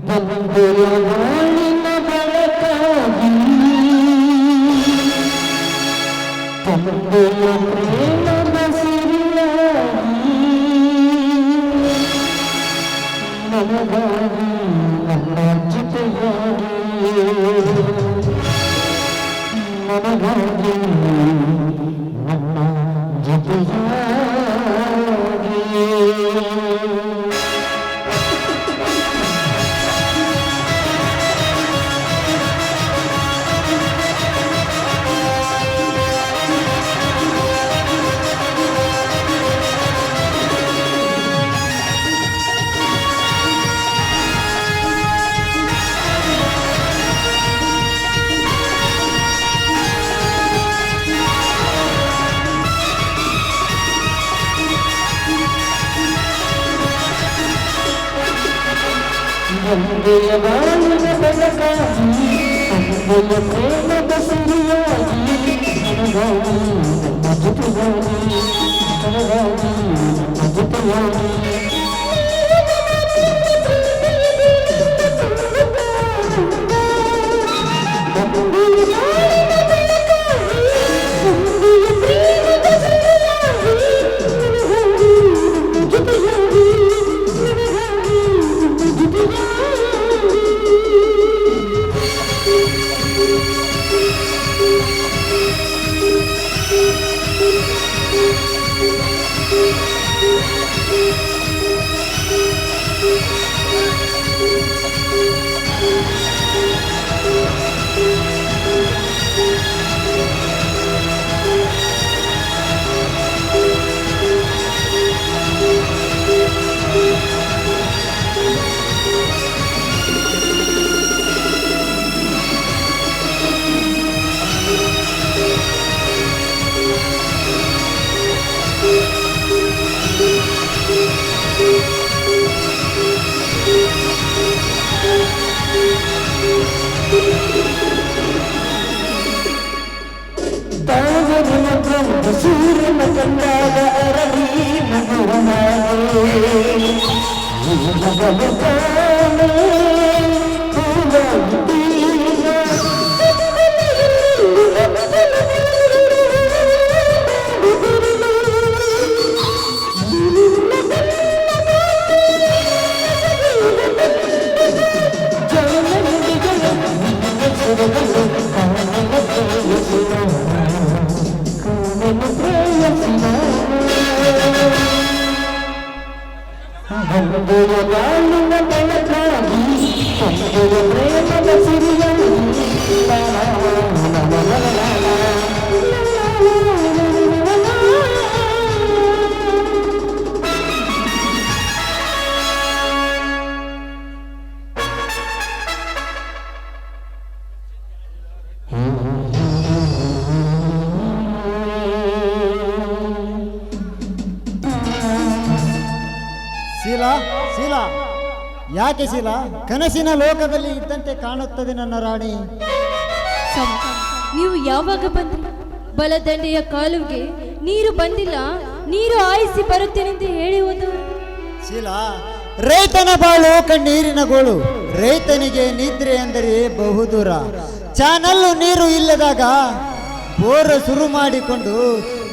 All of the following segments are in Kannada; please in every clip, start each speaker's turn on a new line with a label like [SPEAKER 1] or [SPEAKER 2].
[SPEAKER 1] ಬಂದೆಯವಾಳಿನ ಬೆಳಕಾಗಿ ತಂದೆಯ ಪ್ರೇಮದ ಸಿರಿಯಾಗಿ ನನಗಾಗಿ ನನ್ನ ಜೊತೆಯಾಗಿ ನನಗಾಗಿ ನನ್ನ ಜೊತೆಯಾಗಿ ತಂದೆಯ ಬಾಳಿನ ಬೆಳಕಾಗಿ ತಂದೆಯ ಪ್ರೇಮದ ಸಿರಿಯಾಗಿ ನನಗಾಗಿ ನನ್ನ ಜೊತೆಯಾಗಿ ನನಗಾಗಿ ನನ್ನ ಜೊತೆಯಾಗಿ ಸೂರ್ಯನ ಕಂಡಾಗ ಅರಳಿ ಮಗುವನಾಗೆ ತಂದೆಯ ಬಾಳಿನ ಬೆಳಕಾಗಿ ತಂದೆಯ ಪ್ರೇಮದ ಸಿರಿಯಾಗಿ
[SPEAKER 2] ಶೀಲಾ ಶೀಲಾ ಯಾಕೆ ಶೀಲಾ ಕನಸಿನ ಲೋಕದಲ್ಲಿ ಇದ್ದಂತೆ ಕಾಣುತ್ತದೆ ನನ್ನ ರಾಣಿ.
[SPEAKER 3] ನೀವು ಯಾವಾಗ ಬಂದ್ರಿ? ಬಲದಂಡೆಯ ಕಾಲುಗೆ ನೀರು ಬಂದಿಲ್ಲ, ನೀರು ಆಯಿಸಿ ಬರುತ್ತೇನೆಂದು ಹೇಳುವುದು.
[SPEAKER 2] ಶೀಲಾ, ರೈತನ ಬಾಳು ಕಣ್ಣೀರಿನ ಗೋಳು. ರೈತನಿಗೆ ನಿದ್ರೆ ಅಂದರೆ ಬಹುದೂರ. ಚಾನಲ್ಲು ನೀರು ಇಲ್ಲದಾಗ ಬೋರ್ ಶುರು ಮಾಡಿಕೊಂಡು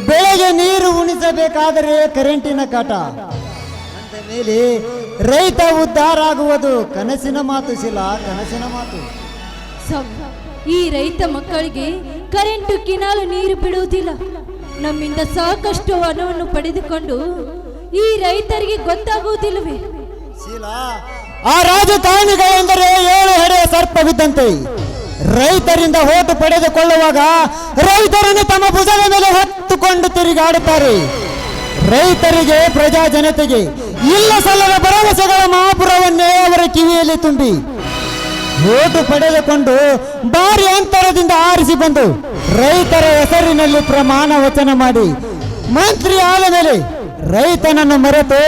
[SPEAKER 2] ಬೆಳೆಗೆ ನೀರು ಉಣಿಸಬೇಕಾದರೆ ಕರೆಂಟಿನ ಕಾಟ. ಅಂದ ಮೇಲೆ ರೈತ ಉದ್ಧಾರ ಆಗುವುದು ಕನಸಿನ ಮಾತು ಶೀಲಾ, ಕನಸಿನ ಮಾತು.
[SPEAKER 3] ಈ ರೈತ ಮಕ್ಕಳಿಗೆ ಕರೆಂಟು ಕಿನಾಲು ನೀರು ಬಿಡುವುದಿಲ್ಲ. ನಮ್ಮಿಂದ ಸಾಕಷ್ಟು ಹಣವನ್ನು ಪಡೆದುಕೊಂಡು ಈ ರೈತರಿಗೆ ಗೊತ್ತಾಗುವುದಿಲ್ಲವೇ?
[SPEAKER 2] ಶೀಲಾ, ಆ ರಾಜಕಾರಣಿಗಳೆಂದರೆ 7 ಹೆಡೆಯ ಸರ್ಪವಿದ್ದಂತೆ. ರೈತರಿಂದ ಓಟು ಪಡೆದುಕೊಳ್ಳುವಾಗ ರೈತರನ್ನು ತಮ್ಮ ಭುಜದ ಮೇಲೆ ಹೊತ್ತುಕೊಂಡು ತಿರುಗಾಡುತ್ತಾರೆ. ರೈತರಿಗೆ, ಪ್ರಜಾ ಜನತೆಗೆ ಇಲ್ಲ ಸಲ್ಲದ ಭರವಸೆಗಳ ಮಹಾಪುರವನ್ನೇ ಅವರ ಕಿವಿಯಲ್ಲಿ ತುಂಬಿ ಓಟು ಪಡೆದುಕೊಂಡು ಭಾರಿ ಅಂತರದಿಂದ ಆರಿಸಿ ಬಂದು ರೈತರ ಹೆಸರಿನಲ್ಲಿ ಪ್ರಮಾಣ ವಚನ ಮಾಡಿ ಮಂತ್ರಿ ಆದ ಮೇಲೆ ರೈತನನ್ನು ಮರೆತು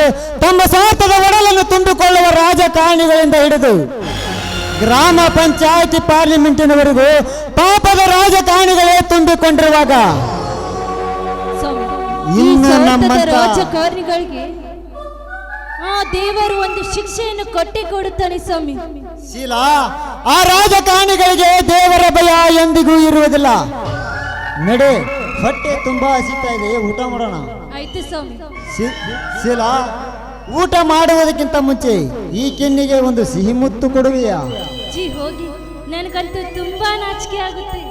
[SPEAKER 2] ತಮ್ಮ ಸ್ವಾರ್ಥದ ಒಡಲನ್ನು ತುಂಬಿಕೊಳ್ಳುವ ರಾಜಕಾರಣಿಗಳಿಂದ ಹಿಡಿದು ಗ್ರಾಮ ಪಂಚಾಯತಿ ಪಾರ್ಲಿಮೆಂಟಿನವರೆಗೂ ಪಾಪದ ತುಂಬಿಕೊಂಡಿರುವಾಗ
[SPEAKER 3] ಸ್ವಾಮಿ, ಈ
[SPEAKER 2] ಇನ್ನು
[SPEAKER 3] ಸ್ವಾರ್ಥದ
[SPEAKER 2] ನಮ್ಮಂತ
[SPEAKER 3] ರಾಜಕಾರಣಿಗಳಿಗೆ ಆ ದೇವರು ಒಂದು ಶಿಕ್ಷೆಯನ್ನು ಕೊಟ್ಟೆ ಕೊಡುತ್ತಾನೆ ಸ್ವಾಮಿ.
[SPEAKER 2] ಶೀಲಾ, ಆ ರಾಜಕಾರಣಿಗಳಿಗೆ ದೇವರ ಭಯ ಎಂದಿಗೂ ಇರುವುದಿಲ್ಲ. ನಡೆ, ಹೊಟ್ಟೆ ತುಂಬಾ ಹಸಿತಾ ಇದೆ, ಊಟ ಮಾಡೋಣ.
[SPEAKER 3] ಆಯ್ತು ಸ್ವಾಮಿ.
[SPEAKER 2] ಶೀಲಾ, ಊಟ ಮಾಡುವುದಕ್ಕಿಂತ ಮುಂಚೆ ಈ ಕೆನ್ನಿಗೆ ಒಂದು ಸಿಹಿ ಮುತ್ತು ಕೊಡುವೆಯಾ?
[SPEAKER 3] ಜಿ ಹೋಗಿ, ನನಗಂತೂ ತುಂಬಾ ನಾಚಿಕೆ ಆಗುತ್ತೆ.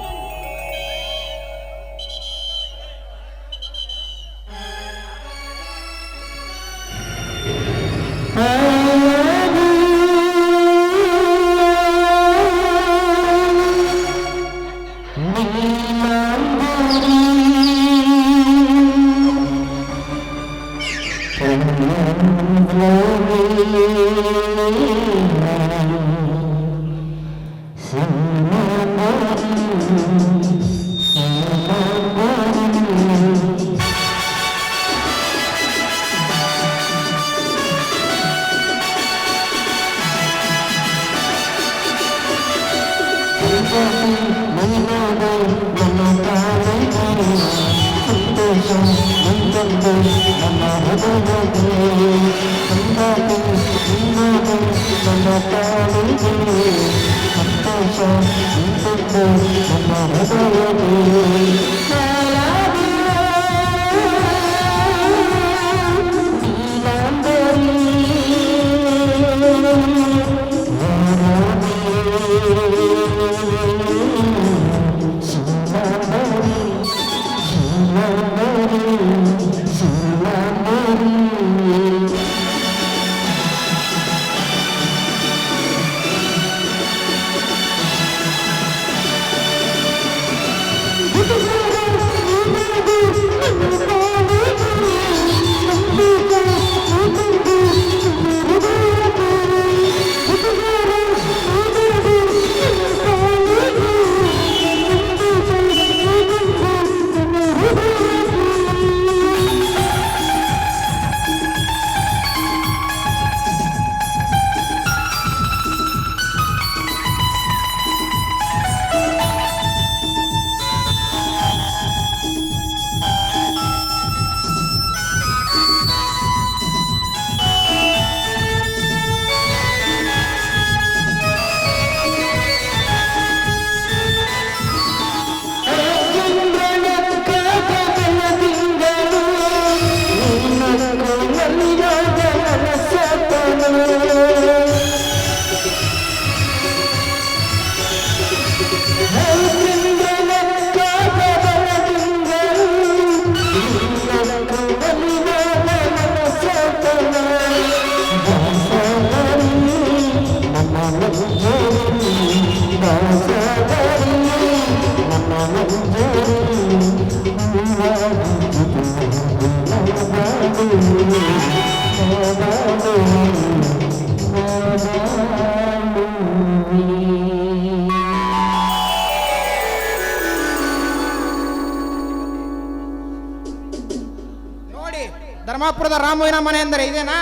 [SPEAKER 4] ನೋಡಿ, ಧರ್ಮಾಪುರದ ರಾಮುವಿನ ಮನೆ ಅಂದರೆ ಇದೇನಾ?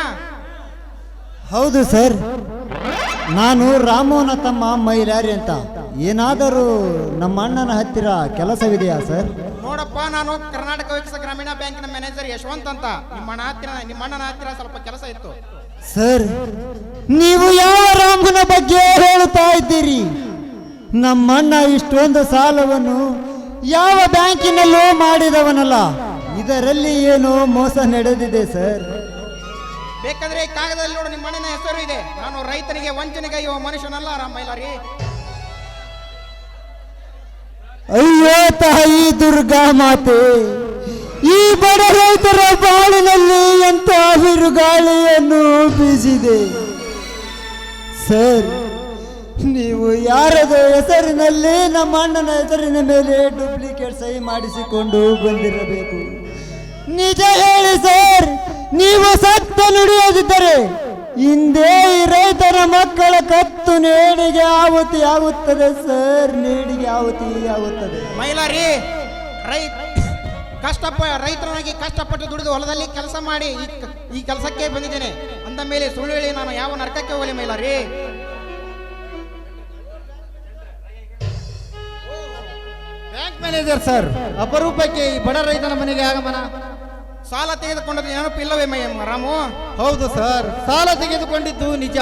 [SPEAKER 2] ಹೌದು ಸರ್, ನಾನು ರಾಮೋನ ತಮ್ಮ ಮೈಲಾರಿ ಅಂತ. ಏನಾದರೂ ನಮ್ಮ ಅಣ್ಣನ ಹತ್ತಿರ ಕೆಲಸವಿದೆಯಾ ಸರ್?
[SPEAKER 4] ನೋಡಪ್ಪ, ನಾನು ಕರ್ನಾಟಕ ವಿಕಸ ಗ್ರಾಮೀಣ ಬ್ಯಾಂಕಿನ ಮ್ಯಾನೇಜರ್ ಯಶವಂತ್ ಅಂತ. ನಿಮ್ಮ ಅಣ್ಣನ ಹತ್ತಿರ ಸ್ವಲ್ಪ ಕೆಲಸ ಇತ್ತು.
[SPEAKER 2] ಸರ್, ನೀವು ಯಾವ ರಾಮನ ಬಗ್ಗೆ ಹೇಳುತ್ತಾ ಇದ್ದೀರಿ? ನಮ್ಮಣ್ಣ ಇಷ್ಟೊಂದು ಸಾಲವನ್ನು ಯಾವ ಬ್ಯಾಂಕಿನಲ್ಲೂ ಮಾಡಿದವನಲ್ಲ. ಇದರಲ್ಲಿ ಏನೋ ಮೋಸ ನಡೆದಿದೆ ಸರ್.
[SPEAKER 4] ಬೇಕಾದ್ರೆ ಈ ಕಾಗದದಲ್ಲಿ ನೋಡು, ನಿಮ್ಮ ಅಣ್ಣನ ಹೆಸರು ಇದೆ. ನಾನು ರೈತನಿಗೆ ವಂಚನೆಗೈಯುವ ಮನುಷ್ಯನಲ್ಲ ರಾಮ ಮೈಲಾರಿ.
[SPEAKER 2] ಅಯ್ಯೋ ತಾಯಿ ದುರ್ಗಾ ಮಾತೆ, ಈ ಬಡ ರೈತರ ಬಾಳಿನಲ್ಲಿ ಎಂತ ಬಿರುಗಾಳಿಯನ್ನು ಬೀಸಿದೆ. ಸರ್, ನೀವು ಯಾರದ ಹೆಸರಿನಲ್ಲಿ ನಮ್ಮ ಅಣ್ಣನ ಹೆಸರಿನ ಮೇಲೆ ಡೂಪ್ಲಿಕೇಟ್ ಸಹಿ ಮಾಡಿಸಿಕೊಂಡು ಬಂದಿರಬೇಕು. ನಿಜ ಹೇಳಿ ಸರ್, ನೀವು ಸತ್ತ ನುಡಿಯದಿದ್ದರೆ ಹಿಂದೆ ಈ ರೈತರ ಮಕ್ಕಳ ಕತ್ತು ನೇಣಿಗೆ ಆಹುತಿ ಆಗುತ್ತದೆ ಸರ್, ನೇಣಿಗೆ ಆಹುತಿ ಆಗುತ್ತದೆ.
[SPEAKER 4] ಮೈಲಾರಿ, ರೈತರನಾಗಿ ಕಷ್ಟಪಟ್ಟು ದುಡಿದು ಹೊಲದಲ್ಲಿ ಕೆಲಸ ಮಾಡಿ ಈ ಕೆಲಸಕ್ಕೆ ಬಂದಿದ್ದೇನೆ ಅಂದ ಮೇಲೆ ಸುಳ್ಳು ಹೇಳಿ ನಾನು ಯಾವ ನರಕಕ್ಕೆ ಹೋಗಲಿ ಮೈಲಾರಿ?
[SPEAKER 2] ಬ್ಯಾಂಕ್ ಮ್ಯಾನೇಜರ್ ಸರ್, ಅಪರೂಪಕ್ಕೆ ಈ ಬಡ ರೈತನ ಮನೆಗೆ ಆಗಮನ.
[SPEAKER 4] ಸಾಲ ತೆಗೆದುಕೊಂಡದ್ದು ನೆನಪಿಲ್ಲವೇ ರಾಮು?
[SPEAKER 2] ಹೌದು ಸರ್, ಸಾಲ ತೆಗೆದುಕೊಂಡಿದ್ದು ನಿಜ.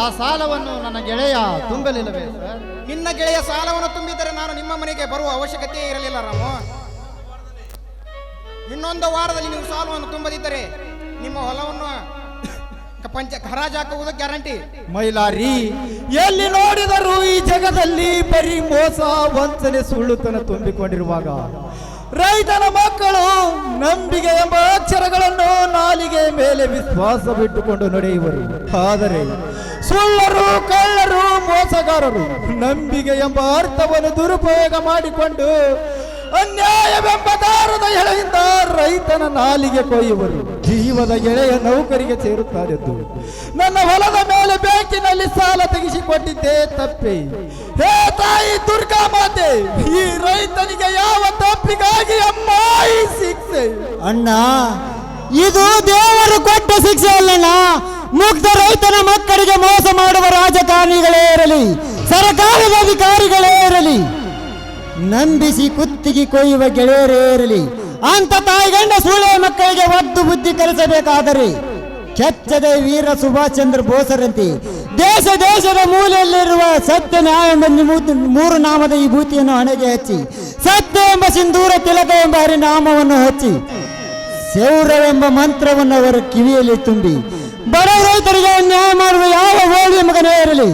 [SPEAKER 2] ಆ ಸಾಲವನ್ನು ನನ್ನ ಗೆಳೆಯ ತುಂಬಲಿಲ್ಲವೇ ಸರ್?
[SPEAKER 4] ನಿನ್ನ ಗೆಳೆಯ ಸಾಲವನ್ನು ತುಂಬಿದರೆ ನಾನು ನಿಮ್ಮ ಮನೆಗೆ ಬರುವ ಅವಶ್ಯಕತೆ ಇರಲಿಲ್ಲ ರಾಮು. ಇನ್ನೊಂದು ವಾರದಲ್ಲಿ ನೀವು ಸಾಲವನ್ನು ತುಂಬದಿದ್ದರೆ ನಿಮ್ಮ ಹೊಲವನ್ನು ಹರಾಜು ಹಾಕುವುದು ಗ್ಯಾರಂಟಿ.
[SPEAKER 2] ಮೈಲಾರಿ, ಎಲ್ಲಿ ನೋಡಿದರೂ ಈ ಜಗದಲ್ಲಿ ಬರೀ ಮೋಸ, ವಂಚನೆ, ಸುಳ್ಳುತನ ತುಂಬಿಕೊಂಡಿರುವಾಗ ರೈತನ ಮಕ್ಕಳು ನಂಬಿಕೆ ಎಂಬ ಅಕ್ಷರಗಳನ್ನು ನಾಲಿಗೆ ಮೇಲೆ ವಿಶ್ವಾಸ ಬಿಟ್ಟುಕೊಂಡು ನಡೆಯುವರು. ಆದರೆ ಸುಳ್ಳರು, ಕಳ್ಳರು, ಮೋಸಗಾರರು ನಂಬಿಕೆ ಎಂಬ ಅರ್ಥವನ್ನು ದುರುಪಯೋಗ ಮಾಡಿಕೊಂಡು ಅನ್ಯಾಯವೆಂಬ ದಾರದ ಎಳೆಯಿಂದ ರೈತನ ನಾಲಿಗೆ ಕೊಯ್ಯುವರು. ಜೀವದ ಗೆಳೆಯ ನೌಕರಿಗೆ ಸೇರುತ್ತಾರೆದ್ದು ನನ್ನ ಹೊಲದ ಮೇಲೆ ಬ್ಯಾಂಕಿನಲ್ಲಿ ಸಾಲ ತೆಗೆಸಿಕೊಟ್ಟಿದ್ದೆ ತಪ್ಪೆ. ಹೇ ತಾಯಿ ದುರ್ಗಾ ಮಾತೆ, ಈ ರೈತನಿಗೆ ಯಾವ ತಪ್ಪಿಗಾಗಿ ಅಮ್ಮ ಈ ಶಿಕ್ಷೆ? ಅಣ್ಣ, ಇದು ದೇವರು ಕೊಟ್ಟ ಶಿಕ್ಷೆ ಅಲ್ಲಣ್ಣ. ಮುಗ್ಧ ರೈತನ ಮಕ್ಕಳಿಗೆ ಮೋಸ ಮಾಡುವ ರಾಜಕಾರಣಿಗಳೇ ಇರಲಿ, ಸರ್ಕಾರದ ಅಧಿಕಾರಿಗಳೇ ಇರಲಿ, ನಂಬಿಸಿ ಕುತ್ತಿಗೆ ಕೊಯ್ಯುವ ಗೆಳೆಯರೇ ಇರಲಿ, ಅಂತ ತಾಯಿಗಂಡ ಸೂಳೆ ಮಕ್ಕಳಿಗೆ ಒದ್ದು ಬುದ್ಧಿ ಕಲಿಸಬೇಕಾದರೆ ಕೆಚ್ಚದೆ ವೀರ ಸುಭಾಷ್ ಚಂದ್ರ ಬೋಸರಂತೆ ದೇಶ ದೇಶದ ಮೂಲೆಯಲ್ಲಿರುವ ಸತ್ಯ ನ್ಯಾಯ ಎಂಬ ಮೂರು ನಾಮದ ಈ ಭೂತಿಯನ್ನು ಹಣೆಗೆ ಹಚ್ಚಿ, ಸತ್ಯ ಎಂಬ ಸಿಂಧೂರ ತಿಲಕ ಎಂಬ ಹರಿನಾಮವನ್ನು ಹಚ್ಚಿ, ಶೌರ್ಯವೆಂಬ ಮಂತ್ರವನ್ನು ಅವರ ಕಿವಿಯಲ್ಲಿ ತುಂಬಿ ಬಡ ರೈತರಿಗೆ ನ್ಯಾಯ ಮಾಡುವ ಯಾವ ಹೋಳಿಯ ಮಗನೇ ಇರಲಿ,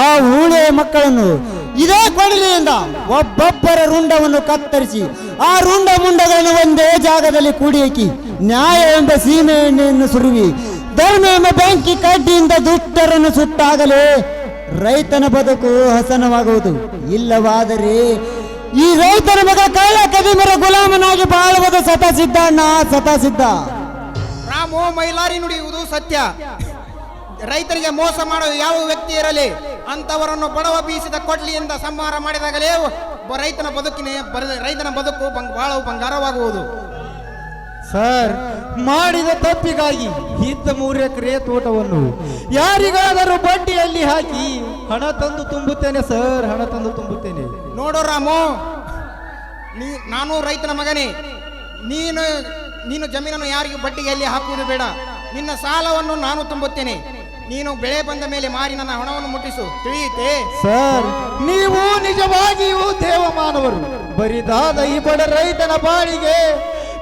[SPEAKER 2] ಆ ಹೂಳಿಯ ಮಕ್ಕಳನ್ನು ಇದೇ ಕೊಡಲಿಯಿಂದ ಒಬ್ಬೊಬ್ಬರ ರುಂಡವನ್ನು ಕತ್ತರಿಸಿ ಆ ರುಂಡ ಮುಂಡಗಳನ್ನು ಒಂದೇ ಜಾಗದಲ್ಲಿ ಕೂಡಿಹಾಕಿ ನ್ಯಾಯ ಎಂಬ ಸೀಮೆ ಎಣ್ಣೆಯನ್ನು ಸುರುವಿ ಧರ್ಮ ಎಂಬ ಬೆಂಕಿ ಕಡ್ಡಿಯಿಂದ ದುಷ್ಟರನ್ನು ಸುಟ್ಟಾಗಲೇ ರೈತನ ಬದುಕು ಹಸನವಾಗುವುದು. ಇಲ್ಲವಾದರೆ ಈ ರೈತನ ಮಗ ಕಳ್ಳ ಕದಿಮರ ಗುಲಾಮನಾಗಿ ಬಾಳುವುದು ಸತಸಿದ್ಧ ಅಣ್ಣ, ಸತಸಿದ್ಧ.
[SPEAKER 4] ರಾಮು, ಮೈಲಾರಿ ನುಡಿಯುವುದು ಸತ್ಯ. ರೈತರಿಗೆ ಮೋಸ ಮಾಡುವ ಯಾವ ವ್ಯಕ್ತಿ ಇರಲಿ ಅಂತವರನ್ನು ಬಡವ ಬೀಸಿದ ಕೊಡ್ಲಿಯಿಂದ ಸಂಹಾರ ಮಾಡಿದಾಗಲೇ ರೈತನ ಬದುಕು ಬಹಳ ಬಂಗಾರವಾಗುವುದು.
[SPEAKER 2] ಸರ್, ಮಾಡಿದ ತಪ್ಪಿಗಾಗಿ ಇದ್ದ 3 ಎಕರೆ ತೋಟವನ್ನು ಯಾರಿಗಾದರೂ ಬಡ್ಡಿಯಲ್ಲಿ ಹಾಕಿ ಹಣ ತಂದು ತುಂಬುತ್ತೇನೆ ಸರ್, ಹಣ ತಂದು ತುಂಬುತ್ತೇನೆ.
[SPEAKER 4] ನೋಡು ರಾಮು, ನಾನು ರೈತನ ಮಗನೇ. ನೀನು ಜಮೀನನ್ನು ಯಾರಿಗೂ ಬಡ್ಡಿಯಲ್ಲಿ ಹಾಕುವುದು ಬೇಡ. ನಿನ್ನ ಸಾಲವನ್ನು ನಾನು ತುಂಬುತ್ತೇನೆ. ನೀನು ಬೆಳೆ ಬಂದ ಮೇಲೆ ಮಾರಿ ನನ್ನ ಹಣವನ್ನು ಮುಟ್ಟಿಸು, ತಿಳಿಯುತ್ತೆ?
[SPEAKER 2] ಸರ್, ನೀವು ನಿಜವಾಗಿಯೂ ದೇವಮಾನವರು. ಬರಿದಾದ ಈ ಬಡ ರೈತನ ಬಾಳಿಗೆ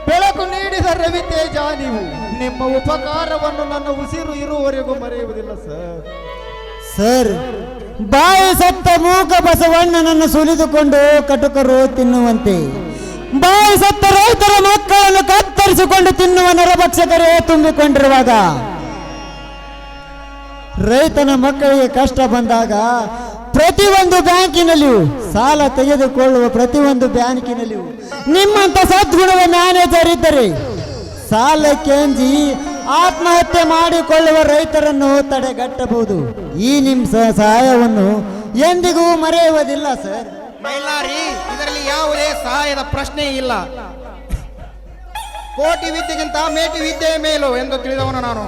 [SPEAKER 2] ಬೆಳಕು ನೀಡಿದ ರವಿ ತೇಜ ನೀವು. ನಿಮ್ಮ ಉಪಕಾರವನ್ನು ನನ್ನ ಉಸಿರು ಇರುವವರೆಗೂ ಮರೆಯುವುದಿಲ್ಲ ಸರ್. ಸರ್, ಬಾಯಿ ಸತ್ತ ಮೂಕ ಬಸವಣ್ಣನನ್ನು ಸುಲಿದುಕೊಂಡು ಕಟುಕರು ತಿನ್ನುವಂತೆ ಬಾಯಿ ಸತ್ತ ರೈತರ ಮಕ್ಕಳನ್ನು ಕತ್ತರಿಸಿಕೊಂಡು ತಿನ್ನುವ ನರಭಕ್ಷಕರೇ ತುಂಬಿಕೊಂಡಿರುವಾಗ ರೈತನ ಮಕ್ಕಳಿಗೆ ಕಷ್ಟ ಬಂದಾಗ ಪ್ರತಿಯೊಂದು ಬ್ಯಾಂಕಿನಲ್ಲಿಯೂ ಸಾಲ ತೆಗೆದುಕೊಳ್ಳುವ ಪ್ರತಿಯೊಂದು ಬ್ಯಾಂಕಿನಲ್ಲಿಯೂ ನಿಮ್ಮಂತ ಸದ್ಗುಣದ ಮ್ಯಾನೇಜರ್ ಇದ್ದರೆ ಸಾಲಕ್ಕೆ ಅಂಜಿ ಆತ್ಮಹತ್ಯೆ ಮಾಡಿಕೊಳ್ಳುವ ರೈತರನ್ನು ತಡೆಗಟ್ಟಬಹುದು. ಈ ನಿಮ್ಮ ಸಹಾಯವನ್ನು ಎಂದಿಗೂ ಮರೆಯುವುದಿಲ್ಲ ಸರ್.
[SPEAKER 4] ಮೈಲಾರಿ, ಇದರಲ್ಲಿ ಯಾವುದೇ ಸಹಾಯದ ಪ್ರಶ್ನೆ ಇಲ್ಲ. ಕೋಟಿ ವಿದ್ಯೆಗಿಂತ ಮೇಟಿ ವಿದ್ಯೆಯ ಮೇಲು ಎಂದು ತಿಳಿದವನು ನಾನು.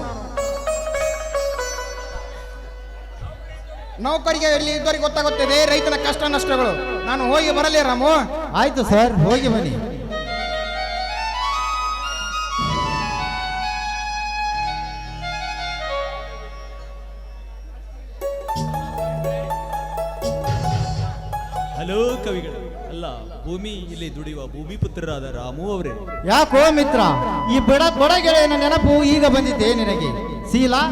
[SPEAKER 4] ನೌಕರಿಗೆ ಇಲ್ಲಿ ಇದ್ದವರಿಗೆ ಗೊತ್ತಾಗುತ್ತದೆ ರೈತನ ಕಷ್ಟ ನಷ್ಟಗಳು. ನಾನು ಹೋಗಿ ಬರಲೇ ರಾಮು?
[SPEAKER 2] ಆಯ್ತು ಸರ್, ಹೋಗಿ ಬನ್ನಿ.
[SPEAKER 5] ಹಲೋ ಕವಿಗಳು, ಅಲ್ಲ ಭೂಮಿ ಇಲ್ಲಿ ದುಡಿಯುವ ಭೂಮಿ ಪುತ್ರರಾದ ರಾಮು ಅವರೇ.
[SPEAKER 2] ಯಾಕೋ ಮಿತ್ರ, ಈ ಬಡ ಗೆಳೆಯನ ನೆನಪು ಈಗ ಬಂದಿದ್ದೆ ನಿನಗೆ? ಶೀಲಾ,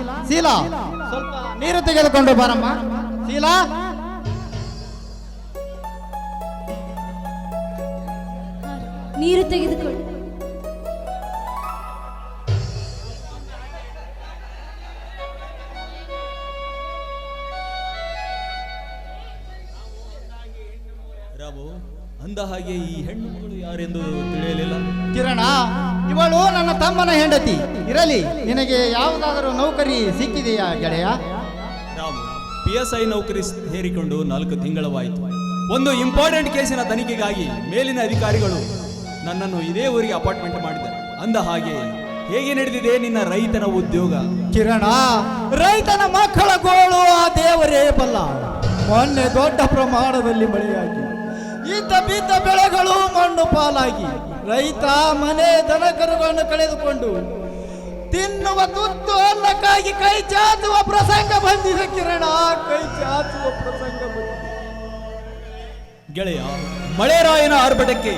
[SPEAKER 2] ಸ್ವಲ್ಪ ನೀರು ತೆಗೆದುಕೊಂಡು ಬಾರಮ್ಮ. ಶೀಲಾ,
[SPEAKER 3] ನೀರು ತೆಗೆದುಕೊಳ್ಳಿ.
[SPEAKER 5] ರಾಮು, ಅಂದ ಹಾಗೆ ಈ ಹೆಣ್ಣು ಮಗಳು ಯಾರೆಂದು ತಿಳಿಯಲಿಲ್ಲ.
[SPEAKER 2] ಕಿರಣ, ಇವಳು ನನ್ನ ತಮ್ಮನ ಹೆಂಡತಿ. ಇರಲಿ, ನಿನಗೆ ಯಾವುದಾದರೂ ನೌಕರಿ ಸಿಕ್ಕಿದೆಯಾ ಗೆಳೆಯ?
[SPEAKER 5] ರಾಮು, PSI ನೌಕರಿ ಸೇರಿಕೊಂಡು 4 ತಿಂಗಳವಾಯಿತು. ಒಂದು ಇಂಪಾರ್ಟೆಂಟ್ ಕೇಸಿನ ತನಿಖೆಗಾಗಿ ಮೇಲಿನ ಅಧಿಕಾರಿಗಳು ನನ್ನನ್ನು ಇದೇ ಊರಿಗೆ ಅಪಾರ್ಟ್ಮೆಂಟ್ ಮಾಡಿದ್ದಾರೆ. ಅಂದ ಹಾಗೆ ಹೇಗೆ ನಡೆದಿದೆ ನಿನ್ನ ರೈತನ ಉದ್ಯೋಗ?
[SPEAKER 2] ಕಿರಣ, ರೈತನ ಮಕ್ಕಳ ಗೋಳು ಆ ದೇವರೇ ಬಲ್ಲ. ಮೊನ್ನೆ ದೊಡ್ಡ ಪ್ರಮಾಣದಲ್ಲಿ ಮಳೆಯಾಗಿ ಇದ್ದ ಬಿದ್ದ ಬೆಳೆಗಳು ಮಣ್ಣು ಪಾಲಾಗಿ ರೈತ ಮನೆ ದನಕರುಗಳನ್ನು ಕಳೆದುಕೊಂಡು ತಿನ್ನುವ ತುತ್ತು ಅನ್ನಕ್ಕಾಗಿ ಕೈ ಚಾಚುವ ಪ್ರಸಂಗ ಬಂದಿದೆ ಕಿರಣ, ಕೈ ಚಾಚುವ ಪ್ರಸಂಗ ಬಂದಿದೆ.
[SPEAKER 5] ಗೆಳೆಯ, ಮಳೆರಾಯನ ಆರ್ಭಟಕ್ಕೆ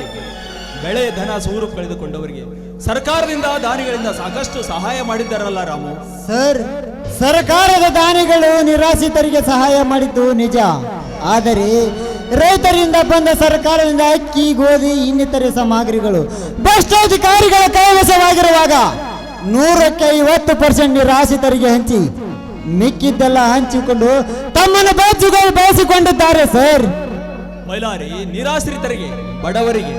[SPEAKER 5] ಬೆಳೆ ಧನ ಸೂರು ಕಳೆದುಕೊಂಡವರಿಗೆ ಸರ್ಕಾರದಿಂದ ದಾನಿಗಳಿಂದ ಸಾಕಷ್ಟು ಸಹಾಯ ಮಾಡಿದ್ದಾರಲ್ಲ ರಾಮು.
[SPEAKER 2] ಸರ್, ಸರ್ಕಾರದ ದಾನಿಗಳು ನಿರಾಶ್ರಿತರಿಗೆ ಸಹಾಯ ಮಾಡಿದ್ದು ನಿಜ. ಆದರೆ ರೈತರಿಂದ ಬಂದ ಸರ್ಕಾರದಿಂದ ಅಕ್ಕಿ, ಗೋಧಿ ಇನ್ನಿತರೆ ಸಾಮಗ್ರಿಗಳು ಭ್ರಷ್ಟಾಧಿಕಾರಿಗಳ ಕೈವಶವಾಗಿರುವಾಗ 150% ನಿರಾಶ್ರಿತರಿಗೆ ಹಂಚಿ ಮಿಕ್ಕಿದ್ದೆಲ್ಲ ಹಂಚಿಕೊಂಡು ತಮ್ಮನ್ನು ಬಳಸಿಕೊಂಡಿದ್ದಾರೆ ಸರ್.
[SPEAKER 5] ಮೈಲಾರಿ, ನಿರಾಶ್ರಿತರಿಗೆ, ಬಡವರಿಗೆ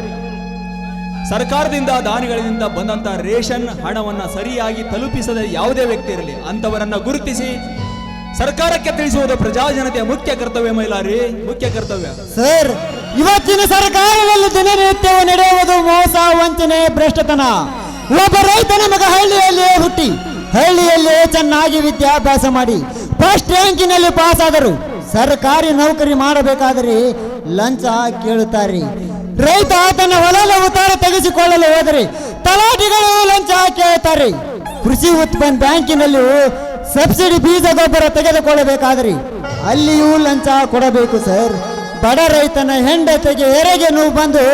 [SPEAKER 5] ಸರ್ಕಾರದಿಂದ ದಾನಿಗಳಿಂದ ಬಂದಂತ ರೇಷನ್ ಹಣವನ್ನ ಸರಿಯಾಗಿ ತಲುಪಿಸದ ಯಾವುದೇ ವ್ಯಕ್ತಿ ಇರಲಿ ಅಂತವರನ್ನ ಗುರುತಿಸಿ ಸರ್ಕಾರಕ್ಕೆ ತಿಳಿಸುವುದು ಪ್ರಜಾಜನತೆಯ ಮುಖ್ಯ ಕರ್ತವ್ಯ. ಮೈಲಾರಿ, ಮುಖ್ಯ ಕರ್ತವ್ಯ.
[SPEAKER 2] ಸರ್, ಇವತ್ತಿನ ಸರ್ಕಾರದಲ್ಲಿ ದಿನನಿತ್ಯವೂ ನಡೆಯುವುದು ಮೋಸ, ವಂಚನೆ, ಭ್ರಷ್ಟತನ. ಒಬ್ಬ ರೈತನ ಮಗ ಹಳ್ಳಿಯಲ್ಲಿಯೇ ಹುಟ್ಟಿ ಹಳ್ಳಿಯಲ್ಲಿಯೇ ಚೆನ್ನಾಗಿ ವಿದ್ಯಾಭ್ಯಾಸ ಮಾಡಿ ಫಸ್ಟ್ ರ್ಯಾಂಕಿನಲ್ಲಿ ಪಾಸ್ ಆದರು. ಸರ್ಕಾರಿ ನೌಕರಿ ಮಾಡಬೇಕಾದರೆ ಲಂಚ ಕೇಳುತ್ತಾರೆ. ರೈತ ತನ್ನ ಹೊಲದ ಉತ್ತಾರ ತೆಗೆಸಿಕೊಳ್ಳಲು ಹೋದರೆ ತಲಾಟಿಗಳು ಲಂಚ ಕೇಳುತ್ತಾರೆ. ಕೃಷಿ ಉತ್ಪನ್ನ ಬ್ಯಾಂಕಿನಲ್ಲಿ ಸಬ್ಸಿಡಿ ಬೀಜ ಗೊಬ್ಬರ ತೆಗೆದುಕೊಳ್ಳಬೇಕಾದರೆ ಅಲ್ಲಿಯೂ ಲಂಚ ಕೊಡಬೇಕು ಸರ್. ಬಡ ರೈತನ ಹೆಂಡತಿಗೆ ಹೆರಿಗೆ ನೋವು ಬಂದು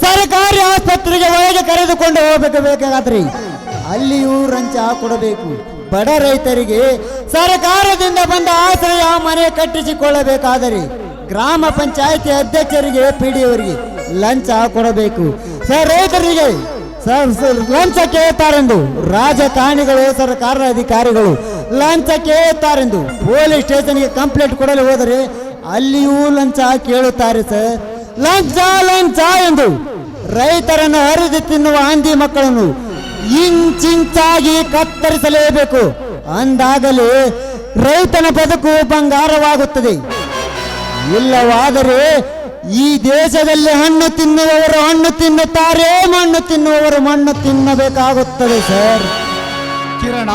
[SPEAKER 2] ಸರ್ಕಾರಿ ಆಸ್ಪತ್ರೆಗೆ ಒಳಗೆ ಕರೆದುಕೊಂಡು ಹೋಗಬೇಕಾದ್ರೆ ಅಲ್ಲಿಯೂ ಲಂಚ ಕೊಡಬೇಕು. ಬಡ ರೈತರಿಗೆ ಸರ್ಕಾರದಿಂದ ಬಂದ ಆಶ್ರಯ ಮನೆ ಕಟ್ಟಿಸಿಕೊಳ್ಳಬೇಕಾದರೆ ಗ್ರಾಮ ಪಂಚಾಯಿತಿ ಅಧ್ಯಕ್ಷರಿಗೆ, ಪಿಡಿಯವರಿಗೆ ಲಂಚ ಕೊಡಬೇಕು ಸರ್. ರೈತರಿಗೆ ಲಂಚ ಕೇಳುತ್ತಾರೆಂದು ರಾಜಕಾರಣಿಗಳು, ಸರ್ಕಾರದ ಅಧಿಕಾರಿಗಳು ಲಂಚ ಕೇಳುತ್ತಾರೆಂದು ಪೊಲೀಸ್ ಸ್ಟೇಷನ್ಗೆ ಕಂಪ್ಲೇಂಟ್ ಕೊಡಲು ಹೋದರೆ ಅಲ್ಲಿಯೂ ಲಂಚ ಕೇಳುತ್ತಾರೆ ಸರ್. ಲಂಚ ಲಂಚ ಎಂದು ರೈತರನ್ನು ಹರಿದು ತಿನ್ನುವ ಹಂದಿ ಮಕ್ಕಳನ್ನು ಇಂಚಿಂಚಾಗಿ ಕತ್ತರಿಸಲೇಬೇಕು. ಅಂದಾಗಲೇ ರೈತನ ಬದುಕು ಬಂಗಾರವಾಗುತ್ತದೆ. ಇಲ್ಲವಾದರೆ ಈ ದೇಶದಲ್ಲಿ ಹಣ್ಣು ತಿನ್ನುವವರು ಹಣ್ಣು ತಿನ್ನುತ್ತಾರೆ, ಮಣ್ಣು ತಿನ್ನುವವರು ಮಣ್ಣು ತಿನ್ನಬೇಕಾಗುತ್ತದೆ ಸರ್. ಕಿರಣ,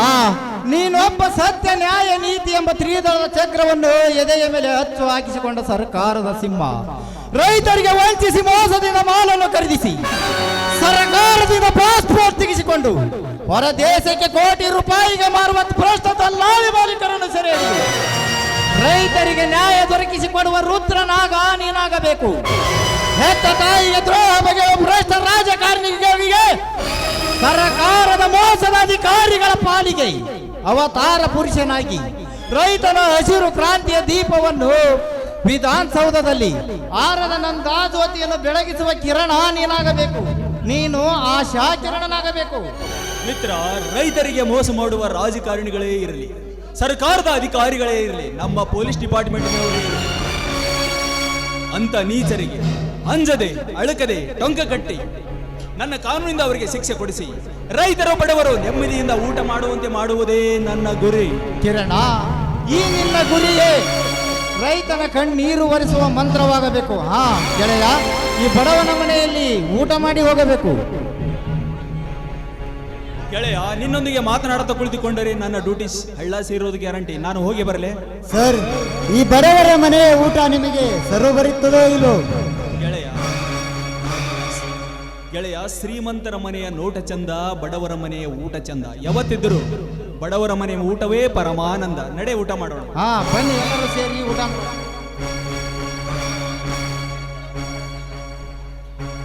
[SPEAKER 2] ನೀನೊಬ್ಬ ಸತ್ಯ, ನ್ಯಾಯ, ನೀತಿ ಎಂಬ ತ್ರಿದಳದ ಚಕ್ರವನ್ನು ಎದೆಯ ಮೇಲೆ ಹಚ್ಚು ಹಾಕಿಸಿಕೊಂಡ ಸರ್ಕಾರದ ಸಿಂಹ. ರೈತರಿಗೆ ವಂಚಿಸಿ ಮೋಸದಿಂದ ಮಾಲನ್ನು ಖರೀದಿಸಿ ಸರ್ಕಾರದಿಂದ ಪಾಸ್ಪೋರ್ಟ್ ತೆಗೆಸಿಕೊಂಡು ಹೊರ ದೇಶಕ್ಕೆ ಕೋಟಿ ರೂಪಾಯಿಗೆ ಮಾರುವ ಭ್ರಷ್ಟ ದಲ್ಲಾಳಿ ಮಾಲೀಕರನ್ನು ಸೆರೆ ಹಿಡಿದು ರೈತರಿಗೆ ನ್ಯಾಯ ದೊರಕಿಸಿಕೊಡುವ ರುದ್ರನಾಗ ನೀನಾಗಬೇಕು. ಹೆತ್ತ ತಾಯಿಗೆ ದ್ರೋಹ ಬಗೆಯ ಭ್ರಷ್ಟ ರಾಜಕಾರಣಿಗಳಿಗೆ, ಸರ್ಕಾರದ ಮೋಸದ ಅಧಿಕಾರಿಗಳ ಪಾಲಿಗೆ ಅವತಾರ ಪುರುಷನಾಗಿ ರೈತನ ಹಸಿರು ಕ್ರಾಂತಿಯ ದೀಪವನ್ನು ವಿಧಾನಸೌಧದಲ್ಲಿ ಆರದ ನಂದಾಜ್ಯೋತಿಯನ್ನು ಬೆಳಗಿಸುವ ಕಿರಣ ನೀನಾಗಬೇಕು. ನೀನು ಆಶಾ ಕಿರಣನಾಗಬೇಕು.
[SPEAKER 5] ಮಿತ್ರ, ರೈತರಿಗೆ ಮೋಸ ಮಾಡುವ ರಾಜಕಾರಣಿಗಳೇ ಇರಲಿ, ಸರ್ಕಾರದ ಅಧಿಕಾರಿಗಳೇ ಇರಲಿ, ನಮ್ಮ ಪೊಲೀಸ್ ಡಿಪಾರ್ಟ್ಮೆಂಟ್ನವರೇ ಇರಲಿ, ಅಂತ ನೀಚರಿಗೆ ಅಂಜದೆ, ಅಳಕದೆ, ಟೊಂಕ ಕಟ್ಟಿ ನನ್ನ ಕಾನೂನಿಂದ ಅವರಿಗೆ ಶಿಕ್ಷೆ ಕೊಡಿಸಿ ರೈತರು, ಬಡವರು ನೆಮ್ಮದಿಯಿಂದ ಊಟ ಮಾಡುವಂತೆ ಮಾಡುವುದೇ ನನ್ನ ಗುರಿ.
[SPEAKER 2] ಕಿರಣ, ಈ ನಿನ್ನ ಗುರಿಯೇ ರೈತನ ಕಣ್ಣೀರು ಒರೆಸುವ ಮಂತ್ರವಾಗಬೇಕು. ಹಾ ಗೆಳೆಯ, ಈ ಬಡವನ ಮನೆಯಲ್ಲಿ ಊಟ ಮಾಡಿ ಹೋಗಬೇಕು.
[SPEAKER 5] ಗೆಳೆಯ, ನಿನ್ನೊಂದಿಗೆ ಮಾತನಾಡುತ್ತಾ ಕುಳಿತುಕೊಂಡರೆ ನನ್ನ ಡ್ಯೂಟೀಸ್ ಹಳ್ಳ ಸೇರೋದು ಗ್ಯಾರಂಟಿ. ನಾನು ಹೋಗಿ ಬರಲೇ?
[SPEAKER 2] ಸರ್, ಈ ಬಡವರ ಮನೆಯ ಊಟ ನಿಮಗೆ ಸರು ಬರುತ್ತದೋ ಇಲ್ಲೋ?
[SPEAKER 5] ಗೆಳೆಯ, ಶ್ರೀಮಂತರ ಮನೆಯ ನೋಟ ಚಂದ, ಬಡವರ ಮನೆಯ ಊಟ ಚಂದ. ಯಾವತ್ತಿದ್ದರು ಬಡವರ ಮನೆಯ ಊಟವೇ ಪರಮಾನಂದ. ನಡೆ, ಊಟ ಮಾಡೋಣ.
[SPEAKER 2] ಹಾ ಬನ್ನಿ, ಎಲ್ಲರೂ ಸೇರಿ ಊಟ ಮಾಡೋಣ.